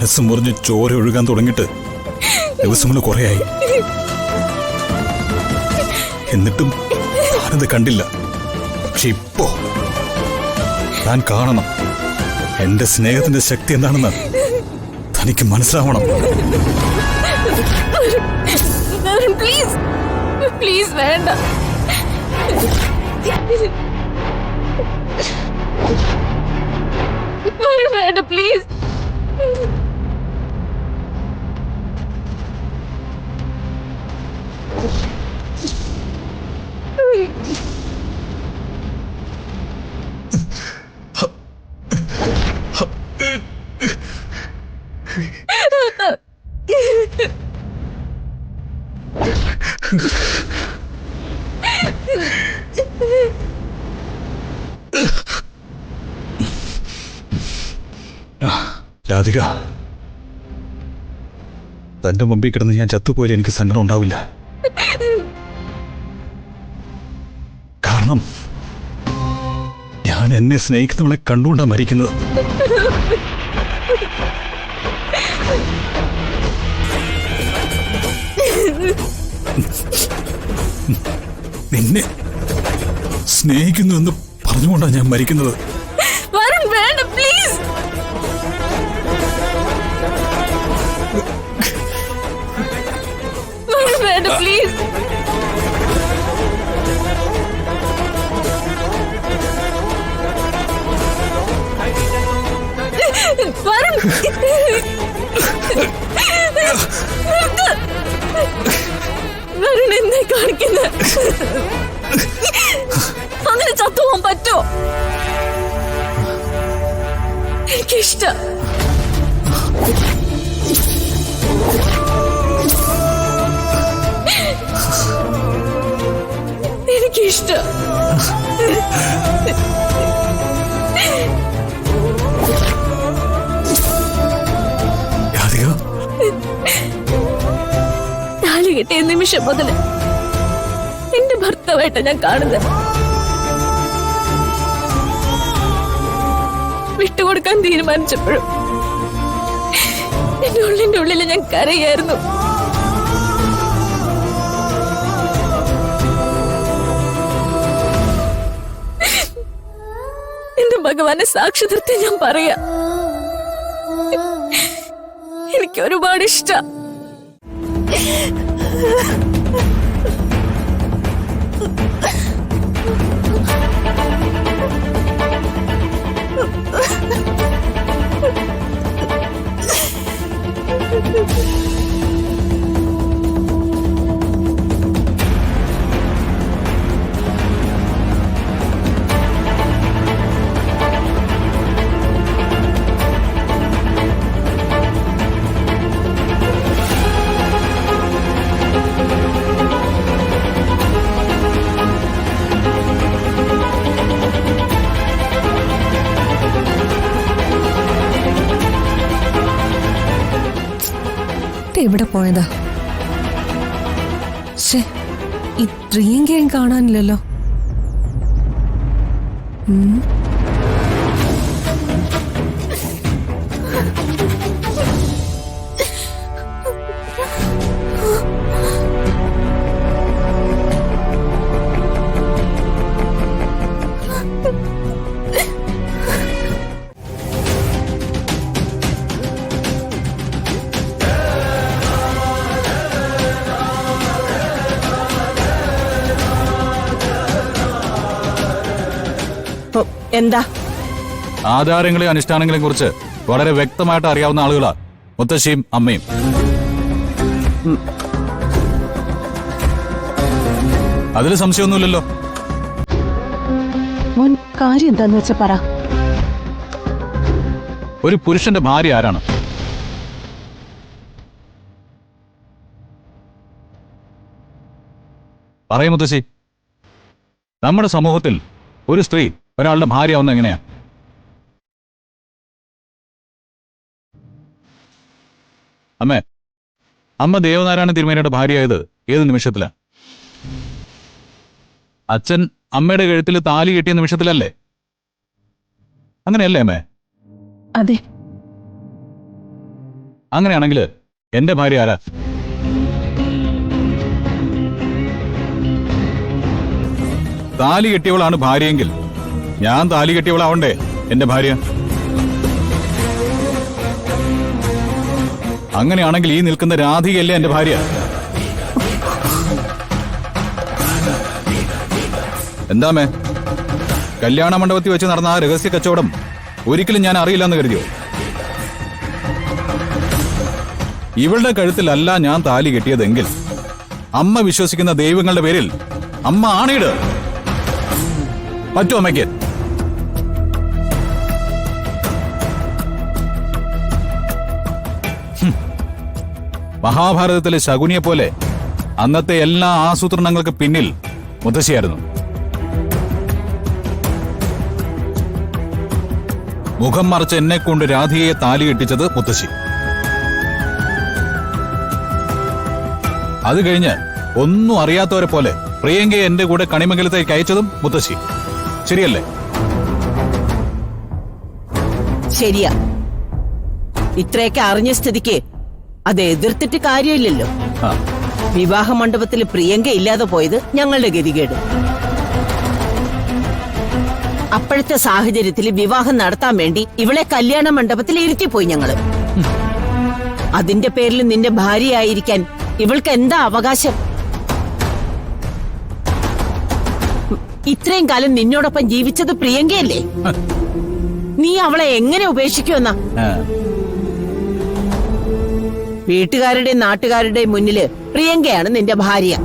മനസ്സ് മുറിഞ്ഞ് ചോര ഒഴുകാൻ തുടങ്ങിയിട്ട് ദിവസങ്ങൾ കുറേയായി. എന്നിട്ടും താനത് കണ്ടില്ല. പക്ഷെ ഇപ്പോ താൻ കാണണം. എന്റെ സ്നേഹത്തിന്റെ ശക്തി എന്താണെന്ന് തനിക്ക് മനസ്സിലാവണം. പ്ലീസ് പ്ലീസ് വേണ്ട. വേണ്ട പ്ലീസ്. രാധിക, തന്റെ മുമ്പിൽ കിടന്ന് ഞാൻ ചത്തുപോയാൽ എനിക്ക് സങ്കടം ഉണ്ടാവില്ല. കാരണം ഞാൻ എന്നെ സ്നേഹിക്കുന്നവളെ കണ്ടുകൊണ്ടാണ് മരിക്കുന്നത്. നിന്നെ സ്നേഹിക്കുന്നു എന്ന് പറഞ്ഞുകൊണ്ടാണ് ഞാൻ മരിക്കുന്നത്. വേണ്ട പ്ലീസ്. വേണ്ട പ്ലീസ്. വരുൺ എന്നെ കാണിക്കുന്ന അങ്ങനെ ചത്തുപോകാൻ പറ്റോ? എനിക്കിഷ്ടം. എനിക്കിഷ്ടം. താലി കെട്ടിയ നിമിഷം മുതൽ എന്റെ ഭർത്താവായിട്ട് ഞാൻ കാണുന്നത്. വിട്ടുകൊടുക്കാൻ തീരുമാനിച്ചപ്പോഴും എന്റെ ഉള്ളിന്റെ ഉള്ളിൽ ഞാൻ കരയായിരുന്നു. എന്റെ ഭഗവാനെ സാക്ഷി നിർത്തി ഞാൻ പറയാ, എനിക്ക് ഒരുപാട് ഇഷ്ടം. എവിടെ പോയതാ? ഇത്രയും ഗെയിം കാണാനില്ലല്ലോ. എന്താ? ആചാരങ്ങളെയും അനുഷ്ഠാനങ്ങളെയും കുറിച്ച് വളരെ വ്യക്തമായിട്ട് അറിയാവുന്ന ആളുകളാ മുത്തശ്ശിയും അമ്മയും. അതിൽ സംശയമൊന്നുമില്ലല്ലോ. കാര്യം എന്താന്ന് വെച്ചാ പറ. ഒരു പുരുഷന്റെ ഭാര്യ ആരാണ്? പറയും മുത്തശ്ശി. നമ്മുടെ സമൂഹത്തിൽ ഒരു സ്ത്രീ ഒരാളുടെ ഭാര്യയാവുന്ന എങ്ങനെയാ? അമ്മ ദേവനാരായണ തിരുമേനിയുടെ ഭാര്യയായത് ഏത് നിമിഷത്തിലാ? അച്ഛൻ അമ്മയുടെ കഴുത്തിൽ താലി കെട്ടിയ നിമിഷത്തിലല്ലേ? അങ്ങനെയല്ലേ അമ്മേ? അതെ. അങ്ങനെയാണെങ്കിൽ എന്റെ ഭാര്യ ആരാ? താലി കെട്ടിയവളാണ് ഭാര്യയെങ്കിൽ ഞാൻ താലി കെട്ടിയവളാവണ്ടേ എന്റെ ഭാര്യ? അങ്ങനെയാണെങ്കിൽ ഈ നിൽക്കുന്ന രാധികയല്ലേ എന്റെ ഭാര്യ? എന്താമേ, കല്യാണ മണ്ഡപത്തിൽ വെച്ച് നടന്ന ആ രഹസ്യ കച്ചവടം ഒരിക്കലും ഞാൻ അറിയില്ലെന്ന് കരുതിയോ? ഇവളുടെ കഴുത്തിലല്ല ഞാൻ താലി കെട്ടിയതെങ്കിൽ അമ്മ വിശ്വസിക്കുന്ന ദൈവങ്ങളുടെ പേരിൽ അമ്മ ആണയിട്. പറ്റുമോ അമ്മയ്ക്ക്? മഹാഭാരതത്തിലെ ശകുനിയെ പോലെ അന്നത്തെ എല്ലാ ആസൂത്രണങ്ങൾക്ക് പിന്നിൽ മുത്തശ്ശിയായിരുന്നു. മുഖം മറച്ച് എന്നെ കൊണ്ട് രാധികയെ താലി കെട്ടിച്ചത് മുത്തശ്ശി. അത് കഴിഞ്ഞ് ഒന്നും അറിയാത്തവരെ പോലെ പ്രിയങ്കയെ എന്റെ കൂടെ കണിമംഗലത്തേക്ക് അയച്ചതും മുത്തശ്ശി. ശരിയല്ലേ? ശരിയാ. ഇത്രയൊക്കെ അറിഞ്ഞ സ്ഥിതിക്ക് അത് എതിർത്തിട്ട് കാര്യമില്ലല്ലോ. വിവാഹ മണ്ഡപത്തിൽ പ്രിയങ്ക ഇല്ലാതെ പോയത് ഞങ്ങളുടെ ഗതികേട്. അപ്പോഴത്തെ സാഹചര്യത്തിൽ വിവാഹം നടത്താൻ വേണ്ടി ഇവളെ കല്യാണ മണ്ഡപത്തിൽ ഇരുത്തിപ്പോയി ഞങ്ങള്. അതിന്റെ പേരിൽ നിന്റെ ഭാര്യയായിരിക്കാൻ ഇവൾക്ക് എന്താ അവകാശം? ഇത്രയും കാലം നിന്നോടൊപ്പം ജീവിച്ചത് പ്രിയങ്കയല്ലേ? നീ അവളെ എങ്ങനെ ഉപേക്ഷിക്കുമെന്നാ? വീട്ടുകാരുടെയും നാട്ടുകാരുടെയും മുന്നില് പ്രിയങ്കയാണ് നിന്റെ ഭാര്യ.